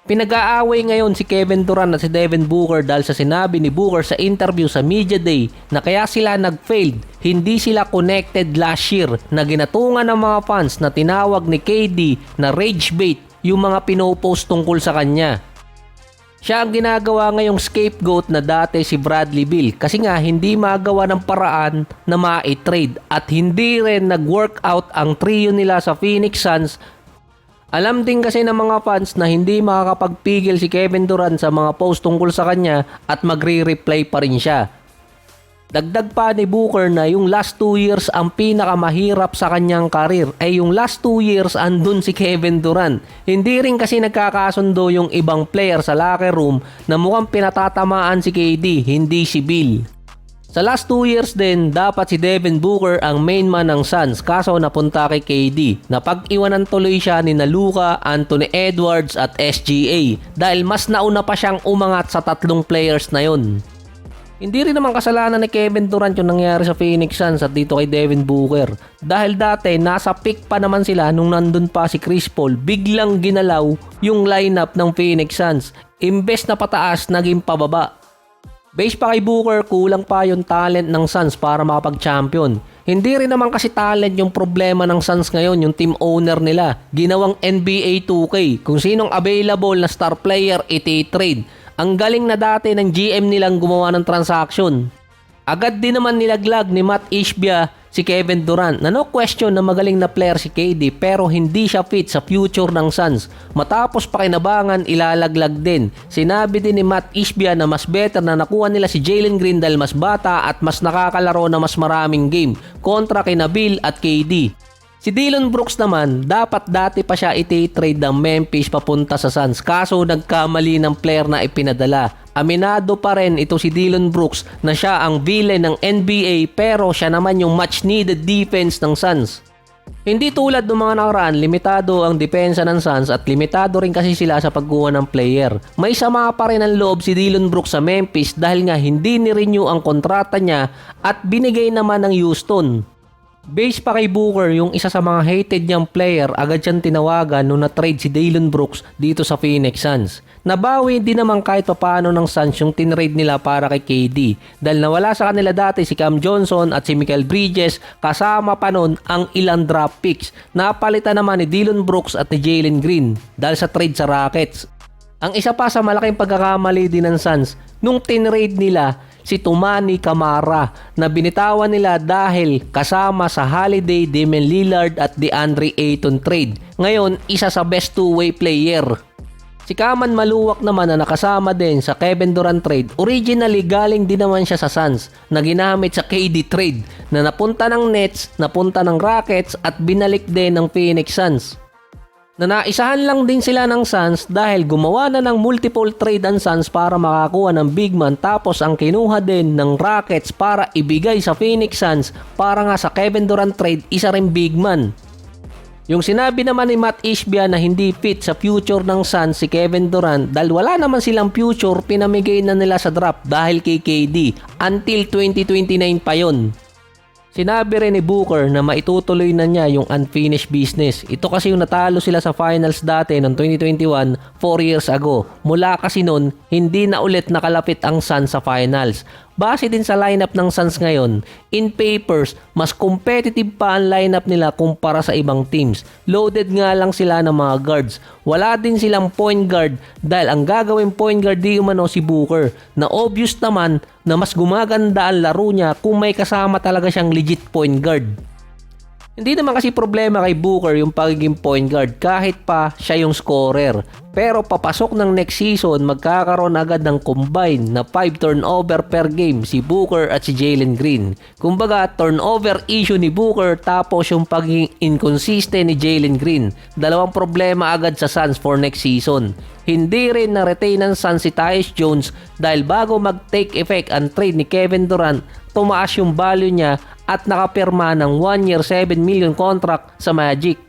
Pinag-aaway ngayon si Kevin Durant at si Devin Booker dahil sa sinabi ni Booker sa interview sa Media Day na kaya sila nag-failed, hindi sila connected last year na ginatungan ng mga fans na tinawag ni KD na rage bait yung mga pinopost tungkol sa kanya. Siya ang ginagawa ngayong scapegoat na dati si Bradley Beal kasi nga hindi magawa ng paraan na ma-trade at hindi rin nag-workout ang trio nila sa Phoenix Suns. Alam din kasi ng mga fans na hindi makakapagpigil si Kevin Durant sa mga post tungkol sa kanya at magre-reply pa rin siya. Dagdag pa ni Booker na yung last 2 years ang pinakamahirap sa kanyang karir ay yung last 2 years andun si Kevin Durant. Hindi rin kasi nagkakasundo yung ibang player sa locker room na mukhang pinatatamaan si KD, hindi si Bill. Sa last 2 years din, dapat si Devin Booker ang main man ng Suns kaso napunta kay KD na pag-iwanan tuloy siya ni Luka, Anthony Edwards at SGA dahil mas nauna pa siyang umangat sa tatlong players na yun. Hindi rin naman kasalanan ni Kevin Durant yung nangyari sa Phoenix Suns at dito kay Devin Booker dahil dati nasa peak pa naman sila nung nandun pa si Chris Paul, biglang ginalaw yung lineup ng Phoenix Suns. Imbes na pataas, naging pababa. Base pa kay Booker, kulang pa yung talent ng Suns para makapag-champion. Hindi rin naman kasi talent yung problema ng Suns ngayon, yung team owner nila. Ginawang NBA 2K, kung sinong available na star player iti-trade. Ang galing na dati ng GM nilang gumawa ng transaction. Agad din naman nilaglag ni Matt Ishbia si Kevin Durant na no question na magaling na player si KD pero hindi siya fit sa future ng Suns. Matapos pakinabangan, ilalaglag din. Sinabi din ni Matt Ishbia na mas better na nakuha nila si Jalen Green dahil mas bata at mas nakakalaro na mas maraming game kontra kina Bill at KD. Si Dillon Brooks naman, dapat dati pa siya iti-trade ng Memphis papunta sa Suns kaso nagkamali ng player na ipinadala. Aminado pa rin ito si Dillon Brooks na siya ang villain ng NBA pero siya naman yung much needed defense ng Suns. Hindi tulad ng mga nakaraan, limitado ang depensa ng Suns at limitado rin kasi sila sa pagkuha ng player. May sama pa rin ang loob si Dillon Brooks sa Memphis dahil nga hindi ni-renew ang kontrata niya at binigay naman ng Houston. Base pa kay Booker, yung isa sa mga hated niyang player, agad siyang tinawagan nung na-trade si Dillon Brooks dito sa Phoenix Suns. Nabawi din naman kahit papaano ng Suns yung tinrade nila para kay KD dahil nawala sa kanila dati si Cam Johnson at si Mikal Bridges kasama pa nun ang ilang draft picks. Napalitan naman ni Dillon Brooks at ni Jalen Green dahil sa trade sa Rockets. Ang isa pa sa malaking pagkakamali din ng Suns, nung tinrade nila si Toumani Camara na binitawan nila dahil kasama sa Holiday, Damian Lillard at DeAndre Ayton trade. Ngayon, isa sa best two-way player. Si Kaman Maluwak naman na nakasama din sa Kevin Durant trade, originally galing din naman siya sa Suns na ginamit sa KD trade na napunta ng Nets, napunta ng Rockets at binalik din ng Phoenix Suns. Na naisahan lang din sila ng Suns dahil gumawa na ng multiple trade ang Suns para makakuha ng big man tapos ang kinuha din ng Rockets para ibigay sa Phoenix Suns para nga sa Kevin Durant trade isa rin big man. Yung sinabi naman ni Matt Ishbia na hindi fit sa future ng Suns si Kevin Durant dahil wala naman silang future, pinamigay na nila sa draft dahil kay KD until 2029 pa yon. Sinabi rin ni Booker na maitutuloy na niya yung unfinished business. Ito kasi yung natalo sila sa finals dati noong 2021, 4 years ago. Mula kasi noon, hindi na ulit nakalapit ang Suns sa finals. Base din sa lineup ng Suns ngayon, in papers, mas competitive pa ang lineup nila kumpara sa ibang teams. Loaded nga lang sila ng mga guards. Wala din silang point guard dahil ang gagawin point guard di umano si Booker na obvious naman na mas gumaganda ang laro niya kung may kasama talaga siyang legit point guard. Hindi naman kasi problema kay Booker yung pagiging point guard kahit pa siya yung scorer. Pero papasok ng next season, magkakaroon agad ng combine na 5 turnover per game si Booker at si Jalen Green. Kumbaga, turnover issue ni Booker tapos yung pagiging inconsistent ni Jalen Green. Dalawang problema agad sa Suns for next season. Hindi rin na-retain ng Suns si Tyus Jones dahil bago mag-take effect ang trade ni Kevin Durant, tumaas yung value niya at nakapirma ng 1 year $7 million contract sa Magic.